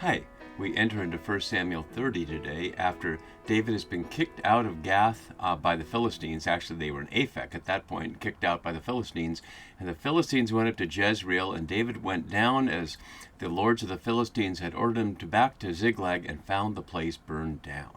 Hi, we enter into 1 Samuel 30 today after David has been kicked out of Gath by the Philistines. Actually, they were in Aphek at that point, kicked out by the Philistines. And the Philistines went up to Jezreel, and David went down as the lords of the Philistines had ordered him back to Ziklag and found the place burned down.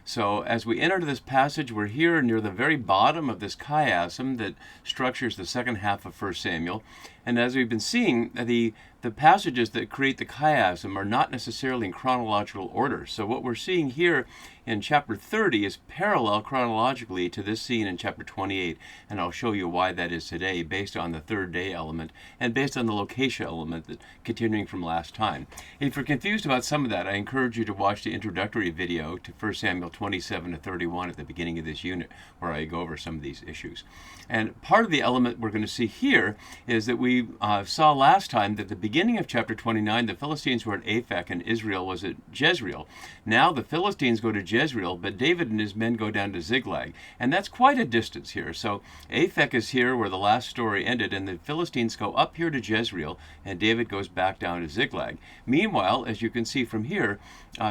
So as we enter this passage, we're here near the very bottom of this chiasm that structures the second half of 1 Samuel. And as we've been seeing, the passages that create the chiasm are not necessarily in chronological order. So what we're seeing here in chapter 30 is parallel chronologically to this scene in chapter 28. And I'll show you why that is today based on the third day element and based on the location element that continuing from last time. If you're confused about some of that, I encourage you to watch the introductory video to 1 Samuel 27 to 31 at the beginning of this unit where I go over some of these issues. And part of the element we're going to see here is that we saw last time that at the beginning of chapter 29, the Philistines were at Aphek and Israel was at Jezreel. Now the Philistines go to Jezreel, but David and his men go down to Ziklag. And that's quite a distance here. So Aphek is here where the last story ended, and the Philistines go up here to Jezreel, and David goes back down to Ziklag. Meanwhile, as you can see from here,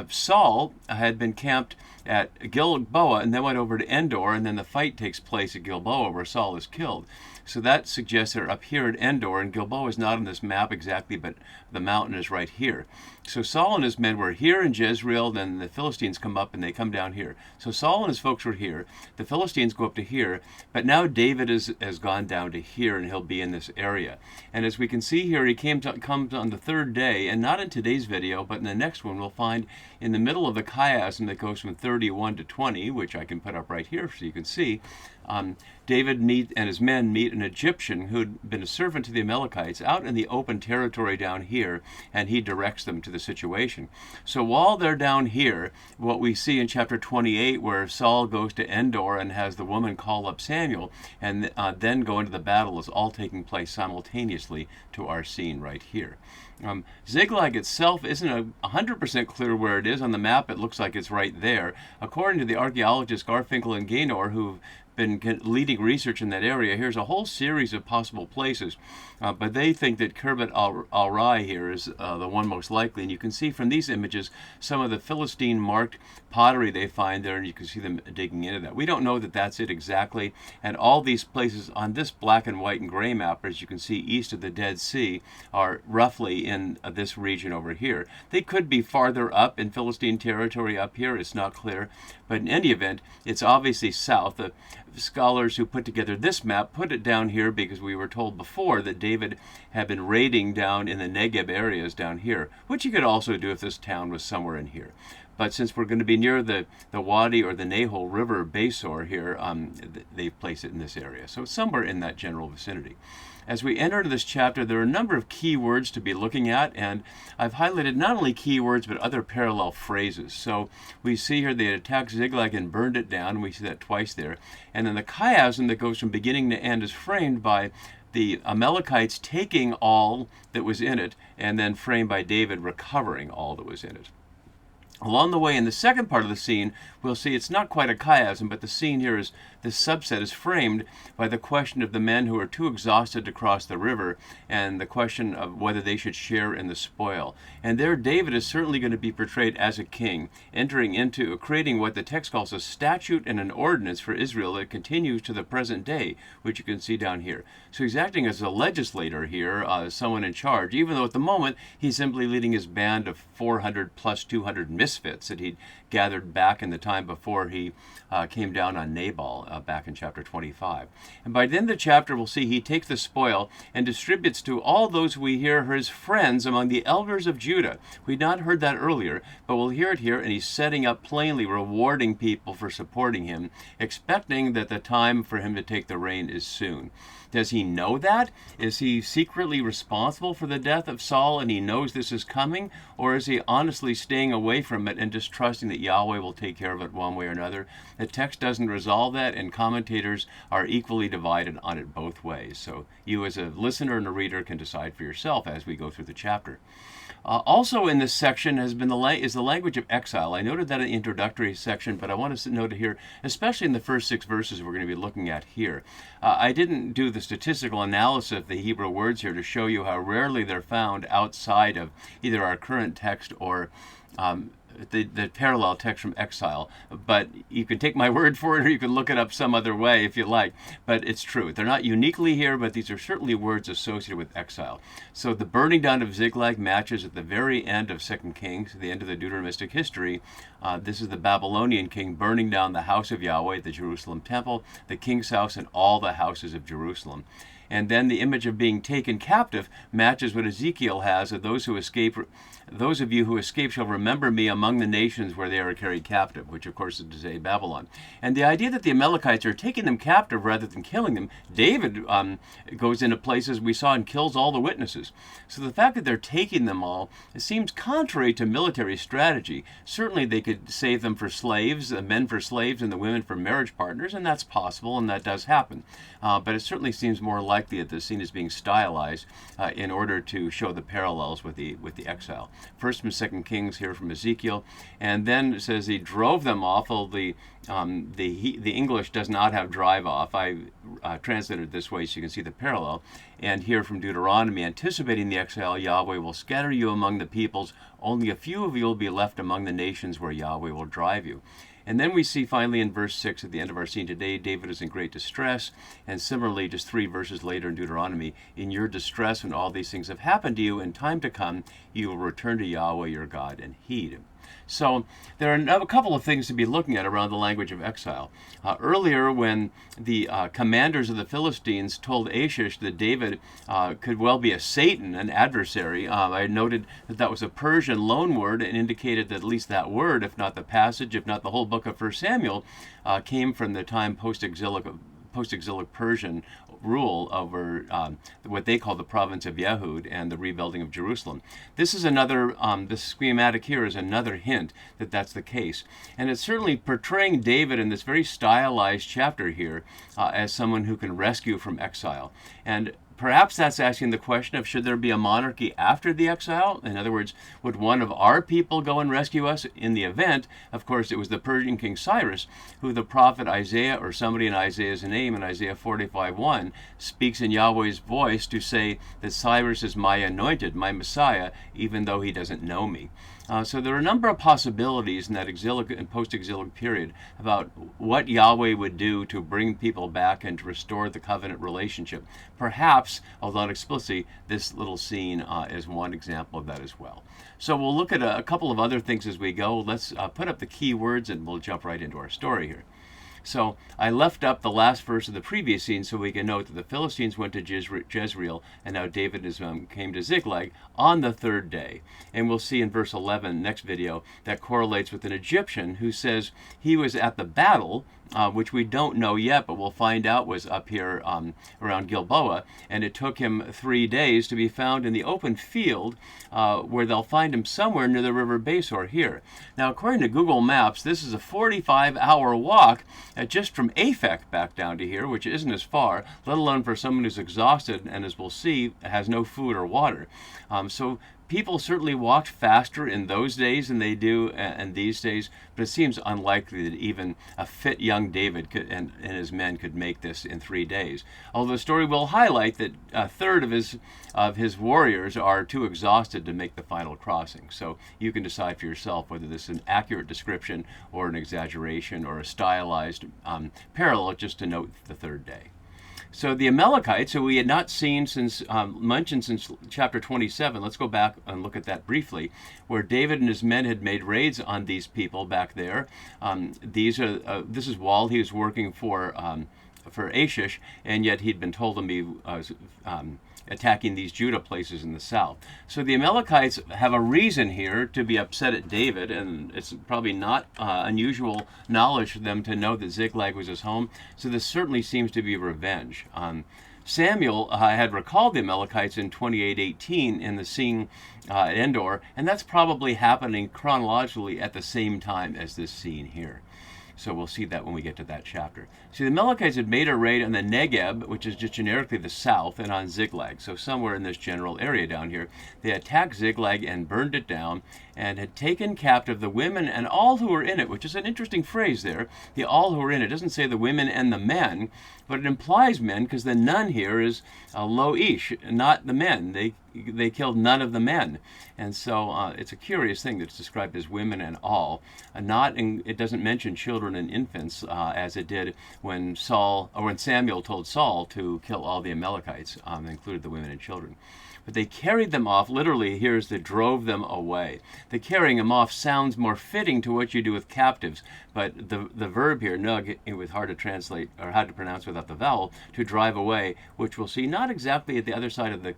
Saul had been camped at Gilboa and then went over to Endor, and then the fight takes place at Gilboa where Saul is killed. So that suggests they're up here at Endor, and Gilboa is not on this map exactly, but the mountain is right here. So Saul and his men were here in Jezreel, then the Philistines come up and they come down here. So Saul and his folks were here, the Philistines go up to here, but now David has gone down to here and he'll be in this area. And as we can see here, he comes on the third day, and not in today's video, but in the next one we'll find in the middle of the chiasm that goes from 31 to 20, which I can put up right here so you can see, David and his men meet an Egyptian who had been a servant to the Amalekites out in the open territory down here, and he directs them to the situation. So while they're down here, what we see in chapter 28 where Saul goes to Endor and has the woman call up Samuel and then go into the battle is all taking place simultaneously to our scene right here. Ziklag itself isn't 100% clear where it is. On the map it looks like it's right there. According to the archaeologists Garfinkel and Gaynor, who've been leading research in that area, here's a whole series of possible places, but they think that Khirbet al-Rai here is the one most likely. And you can see from these images some of the Philistine marked pottery they find there, and you can see them digging into that. We don't know that that's it exactly, and all these places on this black and white and gray map, as you can see east of the Dead Sea, are roughly in this region over here. They could be farther up in Philistine territory up here, it's not clear, but in any event it's obviously south. The scholars who put together this map put it down here because we were told before that David had been raiding down in the Negev areas down here, which he could also do if this town was somewhere in here. But since we're going to be near the Wadi or the Nahal River Besor here, they've placed it in this area. So it's somewhere in that general vicinity. As we enter this chapter, there are a number of key words to be looking at, and I've highlighted not only key words but other parallel phrases. So we see here they attacked Ziklag and burned it down, and we see that twice there. And then the chiasm that goes from beginning to end is framed by the Amalekites taking all that was in it, and then framed by David recovering all that was in it. Along the way, in the second part of the scene, we'll see it's not quite a chiasm, but the scene here is, this subset is framed by the question of the men who are too exhausted to cross the river and the question of whether they should share in the spoil. And there David is certainly going to be portrayed as a king, entering into creating what the text calls a statute and an ordinance for Israel that continues to the present day, which you can see down here. So he's acting as a legislator here, someone in charge, even though at the moment he's simply leading his band of 400 plus 200 misfits that he'd gathered back in the time before he came down on Nabal back in chapter 25. And by the end of the chapter, we'll see he takes the spoil and distributes to all those we hear his friends among the elders of Judah. We'd not heard that earlier, but we'll hear it here, and he's setting up plainly, rewarding people for supporting him, expecting that the time for him to take the reign is soon. Does he know that? Is he secretly responsible for the death of Saul and he knows this is coming? Or is he honestly staying away from from it and just trusting that Yahweh will take care of it one way or another. The text doesn't resolve that, and commentators are equally divided on it both ways. So you as a listener and a reader can decide for yourself as we go through the chapter. Also in this section is the language of exile. I noted that in the introductory section, but I want to note it here, especially in the first 6 verses we're going to be looking at here. I didn't do the statistical analysis of the Hebrew words here to show you how rarely they're found outside of either our current text or the parallel text from exile. But you can take my word for it, or you can look it up some other way if you like. But it's true. They're not uniquely here, but these are certainly words associated with exile. So the burning down of Ziklag matches at the very end of 2 Kings, the end of the Deuteronomistic history. This is the Babylonian king burning down the house of Yahweh, the Jerusalem temple, the king's house, and all the houses of Jerusalem. And then the image of being taken captive matches what Ezekiel has of those who escape. Those of you who escape shall remember me among the nations where they are carried captive, which of course is to say Babylon. And the idea that the Amalekites are taking them captive rather than killing them, David goes into places we saw and kills all the witnesses. So the fact that they're taking them all, it seems contrary to military strategy. Certainly they could save them for slaves, the men for slaves and the women for marriage partners, and that's possible and that does happen. But it certainly seems more likely that the scene is being stylized in order to show the parallels with the exile. First and 2 Kings here from Ezekiel, and then it says he drove them off. The English does not have drive off. I translated it this way so you can see the parallel. And here from Deuteronomy, anticipating the exile, Yahweh will scatter you among the peoples. Only a few of you will be left among the nations where Yahweh will drive you. And then we see finally in verse 6 at the end of our scene today, David is in great distress. And similarly, just 3 verses later in Deuteronomy, in your distress when all these things have happened to you, in time to come, you will return to Yahweh your God and heed him. So there are a couple of things to be looking at around the language of exile. Earlier, when the commanders of the Philistines told Achish that David could well be a Satan, an adversary, I noted that that was a Persian loanword and indicated that at least that word, if not the passage, if not the whole book of 1 Samuel, came from the time post-exilic Persian rule over what they call the province of Yehud and the rebuilding of Jerusalem. This is another, this schematic here is another hint that that's the case. And it's certainly portraying David in this very stylized chapter here as someone who can rescue from exile. And perhaps that's asking the question of should there be a monarchy after the exile? In other words, would one of our people go and rescue us? In the event, of course, it was the Persian king Cyrus, who the prophet Isaiah, or somebody in Isaiah's name in Isaiah 45:1, speaks in Yahweh's voice to say that Cyrus is my anointed, my Messiah, even though he doesn't know me. So there are a number of possibilities in that exilic and post-exilic period about what Yahweh would do to bring people back and to restore the covenant relationship. Perhaps, although not explicitly, this little scene is one example of that as well. So we'll look at a couple of other things as we go. Let's put up the key words and we'll jump right into our story here. So I left up the last verse of the previous scene so we can note that the Philistines went to Jezreel, and now David came to Ziklag on the 3rd day. And we'll see in verse 11, next video, that correlates with an Egyptian who says he was at the battle, which we don't know yet, but we'll find out was up here around Gilboa, and it took him 3 days to be found in the open field where they'll find him somewhere near the river Besor here. Now, according to Google Maps, this is a 45-hour walk just from Aphek back down to here, which isn't as far, let alone for someone who's exhausted and, as we'll see, has no food or water. So people certainly walked faster in those days than they do in these days, but it seems unlikely that even a fit young David and his men could make this in 3 days. Although the story will highlight that a third of his warriors are too exhausted to make the final crossing. So you can decide for yourself whether this is an accurate description or an exaggeration or a stylized parallel just to note the 3rd day. So the Amalekites, who we had not seen mentioned since chapter 27, let's go back and look at that briefly, where David and his men had made raids on these people back there. This is while he was working for Achish, and yet he'd been told to be attacking these Judah places in the south. So the Amalekites have a reason here to be upset at David, and it's probably not unusual knowledge for them to know that Ziklag was his home. So this certainly seems to be revenge. Samuel had recalled the Amalekites in 28:18 in the scene at Endor, and that's probably happening chronologically at the same time as this scene here. So we'll see that when we get to that chapter. See, the Amalekites had made a raid on the Negeb, which is just generically the south, and on Ziklag. So somewhere in this general area down here, they attacked Ziklag and burned it down, and had taken captive the women and all who were in it, which is an interesting phrase there. The all who were in it doesn't say the women and the men, but it implies men, because the none here is lo ish, not the men. They killed none of the men, and so it's a curious thing that's described as women and all. It doesn't mention children and infants as it did when Samuel told Saul to kill all the Amalekites, included the women and children. But they carried them off. Literally, here's the drove them away. The carrying them off sounds more fitting to what you do with captives, but the verb here, nug, it was hard to translate or hard to pronounce without the vowel, to drive away, which we'll see not exactly at the other side of the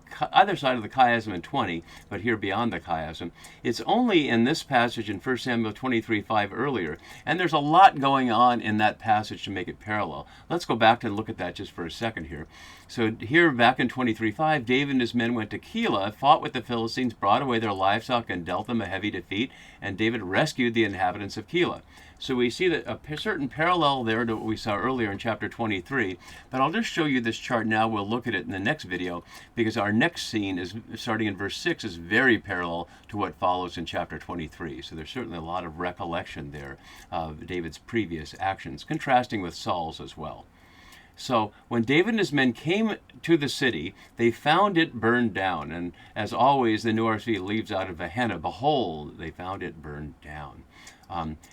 chiasm in 20, but here beyond the chiasm. It's only in this passage in 1 Samuel 23:5 earlier, and there's a lot going on in that passage to make it parallel. Let's go back and look at that just for a second here. So here, back in 23:5, David and his men went to Keilah, fought with the Philistines, brought away their livestock, and dealt them a heavy defeat, and David rescued the inhabitants of Keilah. So we see that a certain parallel there to what we saw earlier in chapter 23, but I'll just show you this chart now. We'll look at it in the next video, because our next scene, is starting in verse 6, is very parallel to what follows in chapter 23. So there's certainly a lot of recollection there of David's previous actions, contrasting with Saul's as well. So when David and his men came to the city, they found it burned down. And as always, the New RSV leaves out of Gehenna, behold, they found it burned down.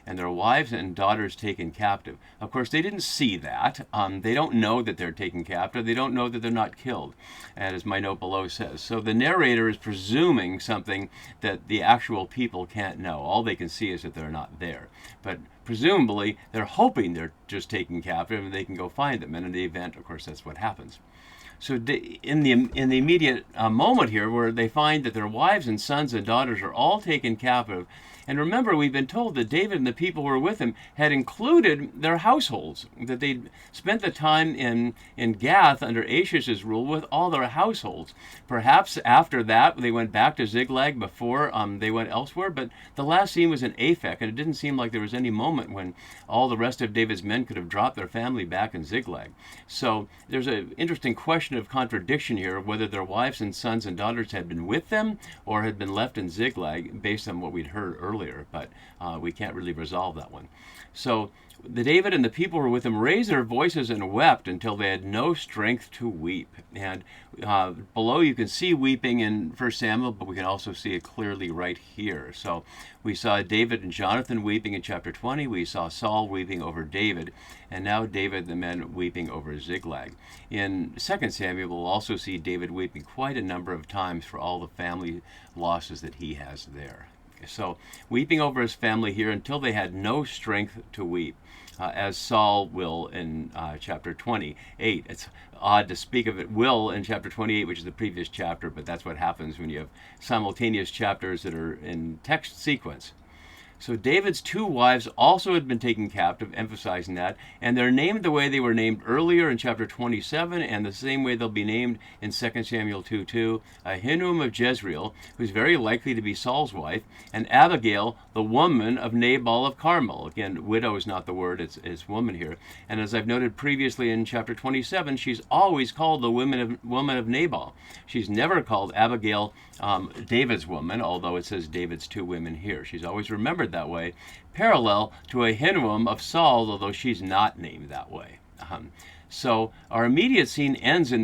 And their wives and daughters taken captive. Of course, they didn't see that. They don't know that they're taken captive. They don't know that they're not killed, and as my note below says. So the narrator is presuming something that the actual people can't know. All they can see is that they're not there. But presumably, they're hoping they're just taken captive and they can go find them. And in the event, of course, that's what happens. So in the immediate moment here, where they find that their wives and sons and daughters are all taken captive, and remember, we've been told that David and the people who were with him had included their households, that they'd spent the time in Gath under Achish's rule with all their households. Perhaps after that, they went back to Ziklag before they went elsewhere, but the last scene was in Aphek, and it didn't seem like there was any moment when all the rest of David's men could have dropped their family back in Ziklag. So there's an interesting question of contradiction here of whether their wives and sons and daughters had been with them or had been left in Ziklag based on what we'd heard earlier, but we can't really resolve that one. So the David and the people who were with him raised their voices and wept until they had no strength to weep. And below you can see weeping in 1 Samuel, but we can also see it clearly right here. So we saw David and Jonathan weeping in chapter 20. We saw Saul weeping over David, and now David and the men weeping over Ziklag. In 2 Samuel, we'll also see David weeping quite a number of times for all the family losses that he has there. So weeping over his family here until they had no strength to weep, as Saul will in chapter 28. It's odd to speak of it will in chapter 28, which is the previous chapter, but that's what happens when you have simultaneous chapters that are in text sequence. So David's two wives also had been taken captive, emphasizing that, and they're named the way they were named earlier in chapter 27, and the same way they'll be named in 2 Samuel 2:2. Ahinoam of Jezreel, who's very likely to be Saul's wife, and Abigail, the woman of Nabal of Carmel. Again, widow is not the word, it's woman here. And as I've noted previously in chapter 27, she's always called the woman of Nabal. She's never called Abigail David's woman, although it says David's two women here. She's always remembered that way, parallel to Ahinoam of Saul, although she's not named that way. So our immediate scene ends in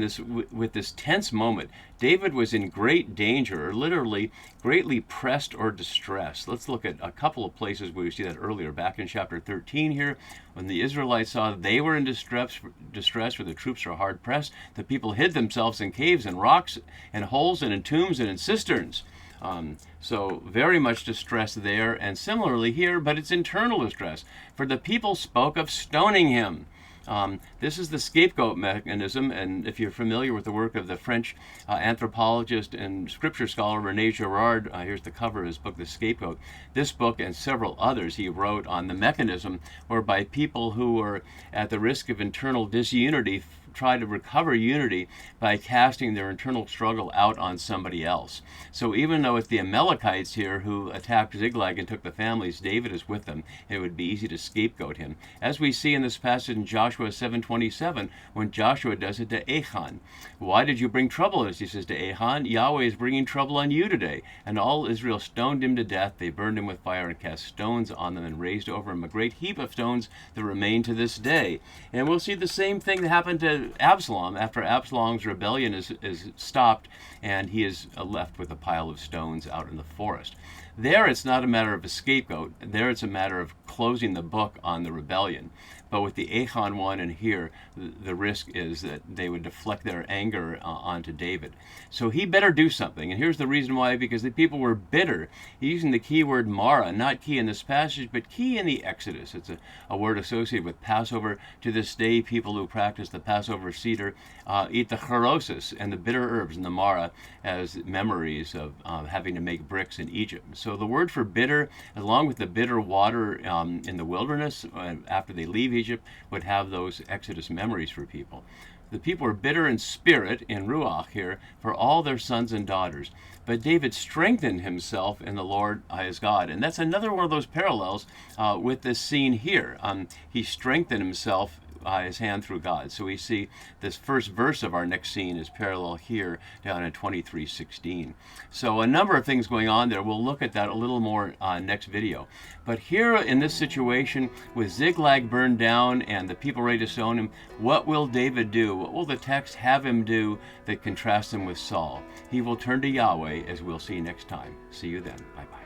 with this tense moment. David was in great danger, or literally greatly pressed or distressed. Let's look at a couple of places where we see that earlier. Back in chapter 13 here, when the Israelites saw they were in distress where the troops are hard pressed, the people hid themselves in caves and rocks and holes and in tombs and in cisterns. So very much distress there, and similarly here, but it's internal distress. For the people spoke of stoning him. This is the scapegoat mechanism, and if you're familiar with the work of the French anthropologist and scripture scholar René Girard, here's the cover of his book, The Scapegoat. This book and several others he wrote on the mechanism whereby people who were at the risk of internal disunity try to recover unity by casting their internal struggle out on somebody else. So even though it's the Amalekites here who attacked Ziklag and took the families, David is with them. It would be easy to scapegoat him. As we see in this passage in Joshua 7:27, when Joshua does it to Achan. Why did you bring trouble on us? He says to Achan, Yahweh is bringing trouble on you today. And all Israel stoned him to death. They burned him with fire and cast stones on them and raised over him a great heap of stones that remain to this day. And we'll see the same thing that happened to Absalom after Absalom's rebellion is stopped and he is left with a pile of stones out in the forest. There it's not a matter of a scapegoat. There it's a matter of closing the book on the rebellion. But with the Achan one and here, the risk is that they would deflect their anger onto David. So he better do something. And here's the reason why, because the people were bitter. He's using the key word mara, not key in this passage, but key in the Exodus. It's a word associated with Passover. To this day, people who practice the Passover Seder eat the charosis and the bitter herbs and the mara as memories of having to make bricks in Egypt. So the word for bitter, along with the bitter water in the wilderness after they leave Egypt, would have those Exodus memories for people. The people are bitter in spirit, in Ruach here, for all their sons and daughters. But David strengthened himself in the Lord his God. And that's another one of those parallels with this scene here. He strengthened himself his hand through God. So we see this first verse of our next scene is parallel here down in 23:16. So a number of things going on there. We'll look at that a little more next video. But here in this situation with Ziklag burned down and the people ready to stone him, what will David do? What will the text have him do that contrasts him with Saul? He will turn to Yahweh, as we'll see next time. See you then. Bye-bye.